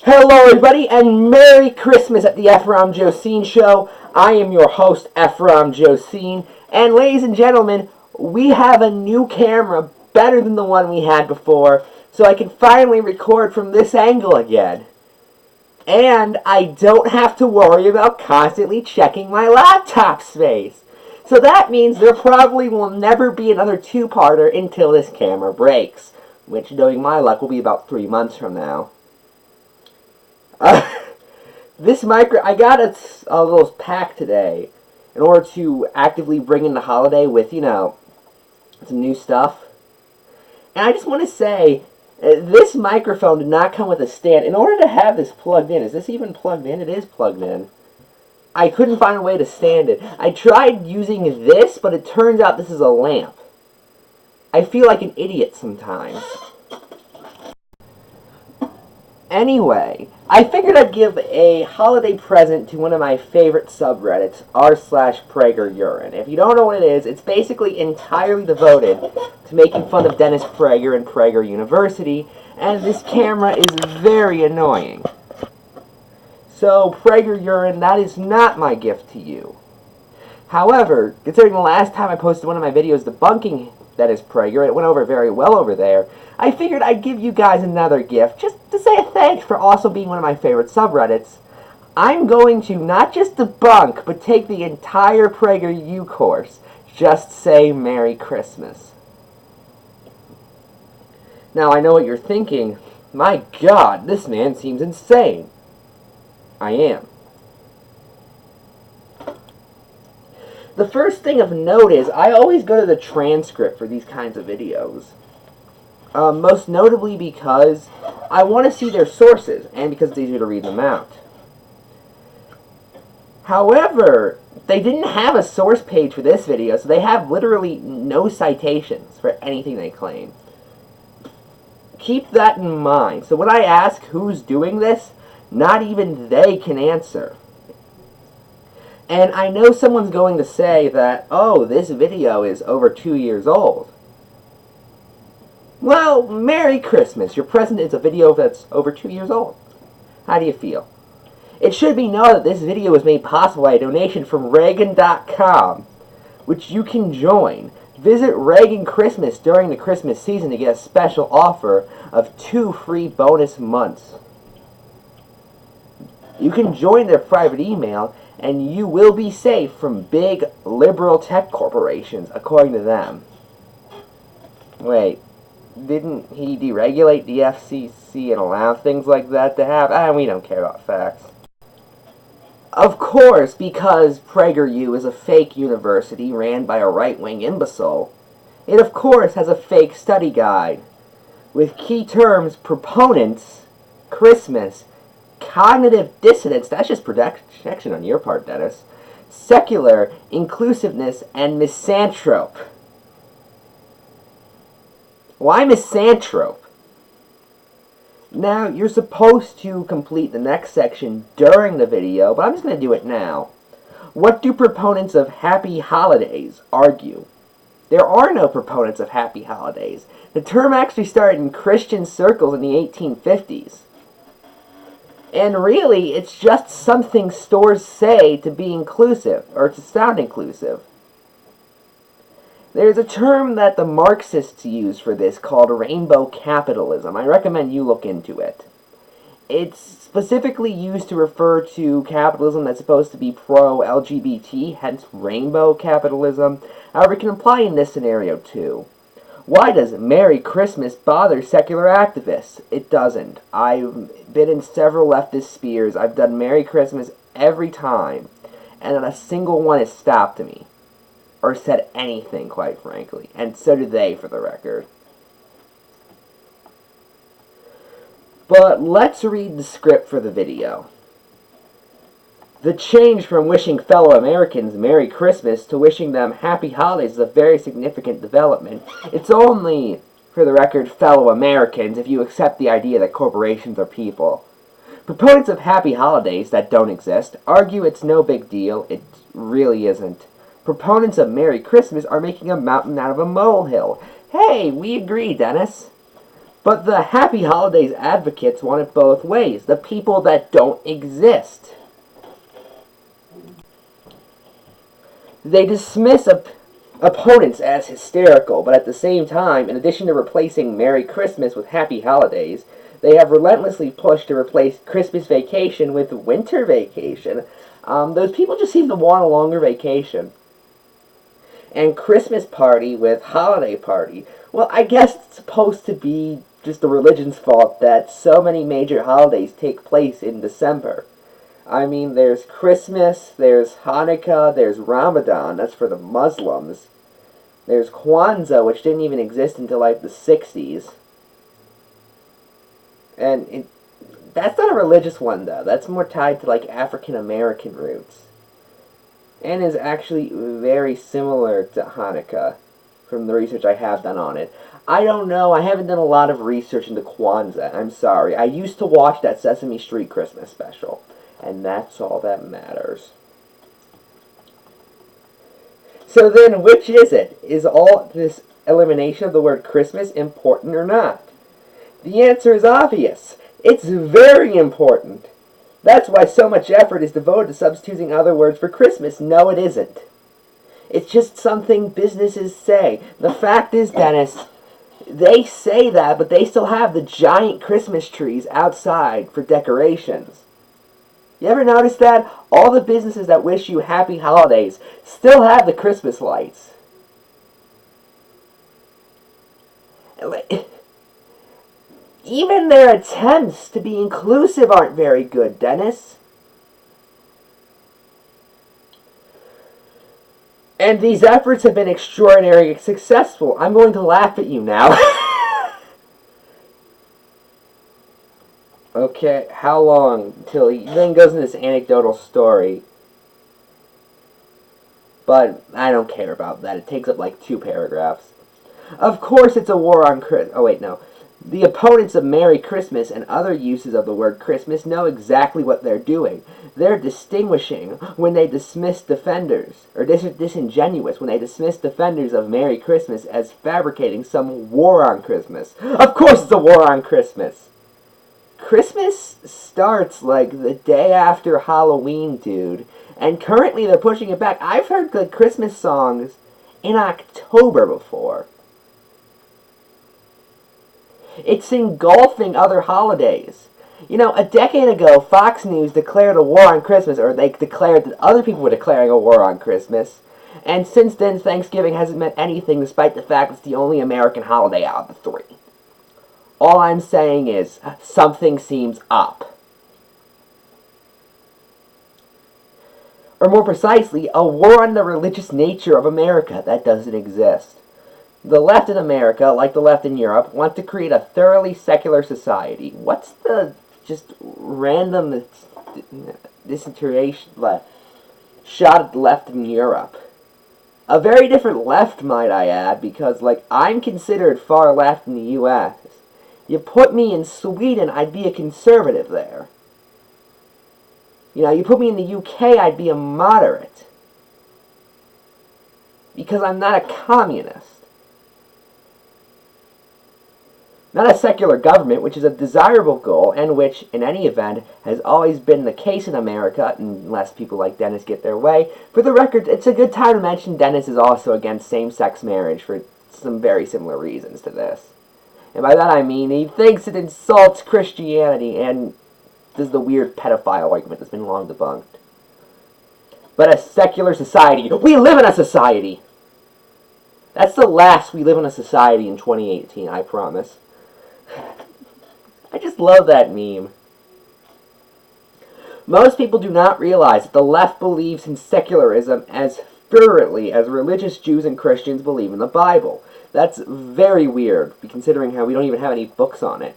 Hello everybody and Merry Christmas at the Ephrom Josine Show. I am your host, Ephrom Josine, and ladies and gentlemen, we have a new camera better than the one we had before, so I can finally record from this angle again. And I don't have to worry about constantly checking my laptop space. So that means there probably will never be another two-parter until this camera breaks, which, knowing my luck, will be about 3 months from now. I got a little pack today in order to actively bring in the holiday with, some new stuff. And I just want to say, this microphone did not come with a stand. In order to have this plugged in, is this even plugged in? It is plugged in. I couldn't find a way to stand it. I tried using this, but it turns out this is a lamp. I feel like an idiot sometimes. Anyway, I figured I'd give a holiday present to one of my favorite subreddits, r/PragerUrine. If you don't know what it is, it's basically entirely devoted to making fun of Dennis Prager and Prager University, and this camera is very annoying. So, PragerUrine, that is not my gift to you. However, considering the last time I posted one of my videos debunking Dennis Prager, it went over very well over there, I figured I'd give you guys another gift, just to say a thanks for also being one of my favorite subreddits. I'm going to not just debunk, but take the entire PragerU course. Just say Merry Christmas. Now, I know what you're thinking. My God, this man seems insane. I am. The first thing of note is, I always go to the transcript for these kinds of videos. Most notably because I want to see their sources, and because it's easier to read them out. However, they didn't have a source page for this video, so they have literally no citations for anything they claim. Keep that in mind. So when I ask who's doing this, not even they can answer. And I know someone's going to say that, oh, this video is over 2 years old. Well, Merry Christmas. Your present is a video that's over 2 years old. How do you feel? It should be known that this video was made possible by a donation from Reagan.com, which you can join. Visit Reagan Christmas during the Christmas season to get a special offer of 2 free bonus months. You can join their private email, and you will be safe from big liberal tech corporations, according to them. Wait, didn't he deregulate the FCC and allow things like that to happen? We don't care about facts. Of course, because PragerU is a fake university ran by a right-wing imbecile, it of course has a fake study guide, with key terms proponents, Christmas, cognitive dissonance, that's just protection on your part, Dennis, secular, inclusiveness, and misanthrope. Why misanthrope? Now, you're supposed to complete the next section during the video, but I'm just going to do it now. What do proponents of happy holidays argue? There are no proponents of happy holidays. The term actually started in Christian circles in the 1850s. And really, it's just something stores say to be inclusive, or to sound inclusive. There's a term that the Marxists use for this called rainbow capitalism. I recommend you look into it. It's specifically used to refer to capitalism that's supposed to be pro-LGBT, hence rainbow capitalism. However, it can apply in this scenario too. Why does Merry Christmas bother secular activists? It doesn't. I've been in several leftist spheres. I've done Merry Christmas every time, and not a single one has stopped me, or said anything, quite frankly. And so do they, for the record. But let's read the script for the video. The change from wishing fellow Americans Merry Christmas to wishing them Happy Holidays is a very significant development. It's only, for the record, fellow Americans if you accept the idea that corporations are people. Proponents of Happy Holidays that don't exist argue it's no big deal. It really isn't. Proponents of Merry Christmas are making a mountain out of a molehill. Hey, we agree, Dennis. But the Happy Holidays advocates want it both ways. The people that don't exist. They dismiss opponents as hysterical, but at the same time, in addition to replacing Merry Christmas with Happy Holidays, they have relentlessly pushed to replace Christmas vacation with winter vacation. Those people just seem to want a longer vacation. And Christmas party with holiday party. Well, I guess it's supposed to be just the religion's fault that so many major holidays take place in December. I mean, there's Christmas, there's Hanukkah, there's Ramadan, that's for the Muslims. There's Kwanzaa, which didn't even exist until like the 60s. And that's not a religious one, though. That's more tied to like African American roots. And is actually very similar to Hanukkah from the research I have done on it. I don't know. I haven't done a lot of research into Kwanzaa. I'm sorry. I used to watch that Sesame Street Christmas special. And that's all that matters. So then, which is it? Is all this elimination of the word Christmas important or not? The answer is obvious. It's very important. That's why so much effort is devoted to substituting other words for Christmas. No, it isn't. It's just something businesses say. The fact is, Dennis, they say that, but they still have the giant Christmas trees outside for decorations. You ever notice that? All the businesses that wish you happy holidays still have the Christmas lights. Even their attempts to be inclusive aren't very good, Dennis. And these efforts have been extraordinarily successful. I'm going to laugh at you now. Okay, how long till he then goes into this anecdotal story? But I don't care about that. It takes up like 2 paragraphs. Of course it's a war on Christmas. Oh wait, no. The opponents of Merry Christmas and other uses of the word Christmas know exactly what they're doing. They're distinguishing when they dismiss defenders, or disingenuous when they dismiss defenders of Merry Christmas as fabricating some war on Christmas. Of course it's a war on Christmas! Christmas starts like the day after Halloween, dude. And currently they're pushing it back. I've heard good Christmas songs in October before. It's engulfing other holidays. You know, a decade ago, Fox News declared a war on Christmas, or they declared that other people were declaring a war on Christmas. And since then, Thanksgiving hasn't meant anything, despite the fact it's the only American holiday out of the 3. All I'm saying is, something seems up. Or more precisely, a war on the religious nature of America that doesn't exist. The left in America, like the left in Europe, want to create a thoroughly secular society. What's the just random disintegration shot at the left in Europe? A very different left, might I add, because, like, I'm considered far left in the U.S. You put me in Sweden, I'd be a conservative there. You know, you put me in the UK, I'd be a moderate. Because I'm not a communist. Not a secular government, which is a desirable goal, and which, in any event, has always been the case in America, unless people like Dennis get their way. For the record, it's a good time to mention Dennis is also against same-sex marriage for some very similar reasons to this. And by that I mean he thinks it insults Christianity and does the weird pedophile argument that's been long debunked. But a secular society. We live in a society! That's the last we live in a society in 2018, I promise. I just love that meme. Most people do not realize that the left believes in secularism as fervently as religious Jews and Christians believe in the Bible. That's very weird, considering how we don't even have any books on it.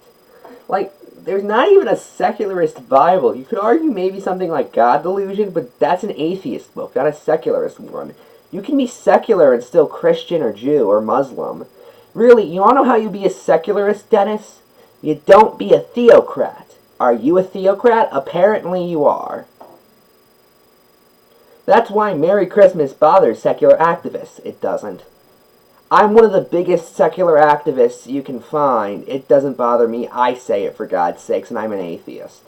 Like, there's not even a secularist Bible. You could argue maybe something like God Delusion, but that's an atheist book, not a secularist one. You can be secular and still Christian or Jew or Muslim. Really, you want to know how you be a secularist, Dennis? You don't be a theocrat. Are you a theocrat? Apparently you are. That's why Merry Christmas bothers secular activists. It doesn't. I'm one of the biggest secular activists you can find. It doesn't bother me. I say it, for God's sakes, and I'm an atheist.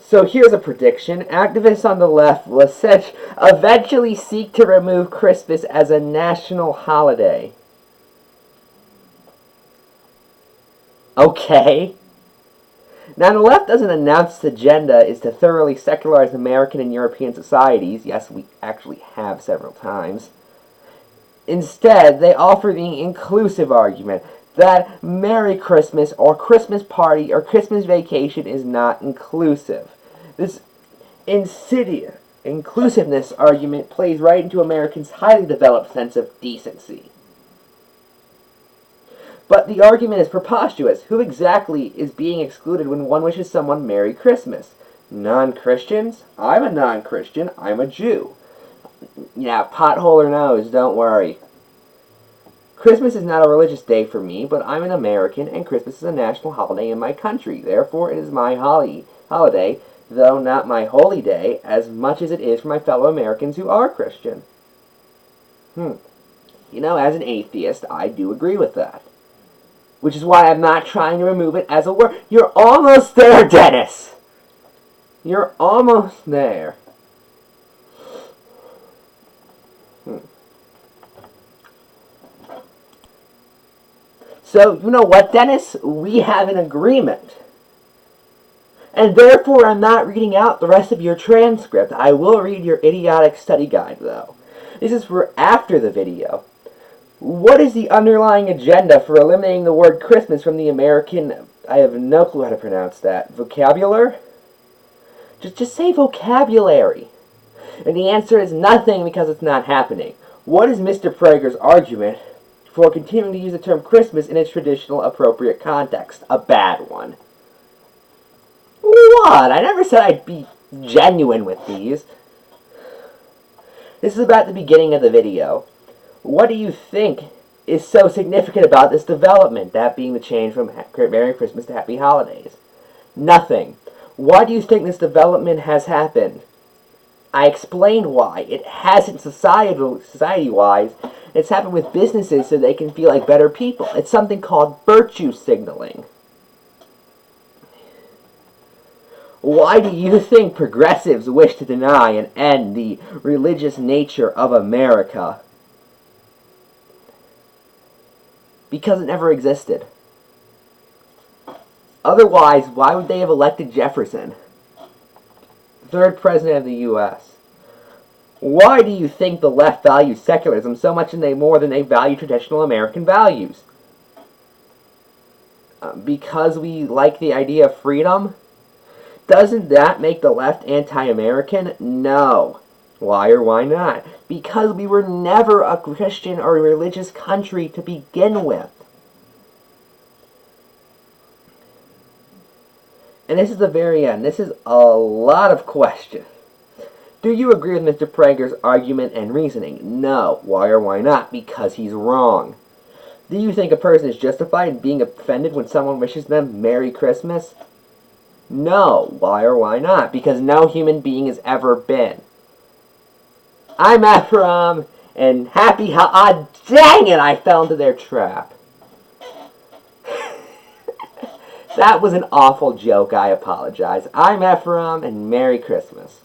So here's a prediction. Activists on the left will eventually seek to remove Christmas as a national holiday. Okay. Now, the left doesn't announce its agenda is to thoroughly secularize American and European societies. Yes, we actually have several times. Instead, they offer the inclusive argument that Merry Christmas or Christmas party or Christmas vacation is not inclusive. This insidious inclusiveness argument plays right into Americans' highly developed sense of decency. But the argument is preposterous. Who exactly is being excluded when one wishes someone Merry Christmas? Non-Christians? I'm a non-Christian. I'm a Jew. Yeah, pothole or nose, don't worry. Christmas is not a religious day for me, but I'm an American, and Christmas is a national holiday in my country. Therefore, it is my holiday, though not my holy day, as much as it is for my fellow Americans who are Christian. You know, as an atheist, I do agree with that. Which is why I'm not trying to remove it as a word. You're almost there, Dennis! You're almost there. So, you know what, Dennis? We have an agreement. And therefore, I'm not reading out the rest of your transcript. I will read your idiotic study guide, though. This is for after the video. What is the underlying agenda for eliminating the word Christmas from the American, I have no clue how to pronounce that, vocabulary? Just say vocabulary. And the answer is nothing, because it's not happening. What is Mr. Prager's argument for continuing to use the term Christmas in its traditional appropriate context? A bad one. What? I never said I'd be genuine with these. This is about the beginning of the video. What do you think is so significant about this development, that being the change from Merry Christmas to Happy Holidays? Nothing. Why do you think this development has happened? I explained why. It hasn't society-wise. It's happened with businesses so they can feel like better people. It's something called virtue signaling. Why do you think progressives wish to deny and end the religious nature of America? Because it never existed. Otherwise, why would they have elected Jefferson, third president of the U.S.? Why do you think the left values secularism so much more than they value traditional American values? Because we like the idea of freedom? Doesn't that make the left anti-American? No. Why or why not? Because we were never a Christian or a religious country to begin with. And this is the very end. This is a lot of questions. Do you agree with Mr. Prager's argument and reasoning? No. Why or why not? Because he's wrong. Do you think a person is justified in being offended when someone wishes them Merry Christmas? No. Why or why not? Because no human being has ever been. I'm Ephrom, and dang it, I fell into their trap. That was an awful joke, I apologize. I'm Ephrom, and Merry Christmas.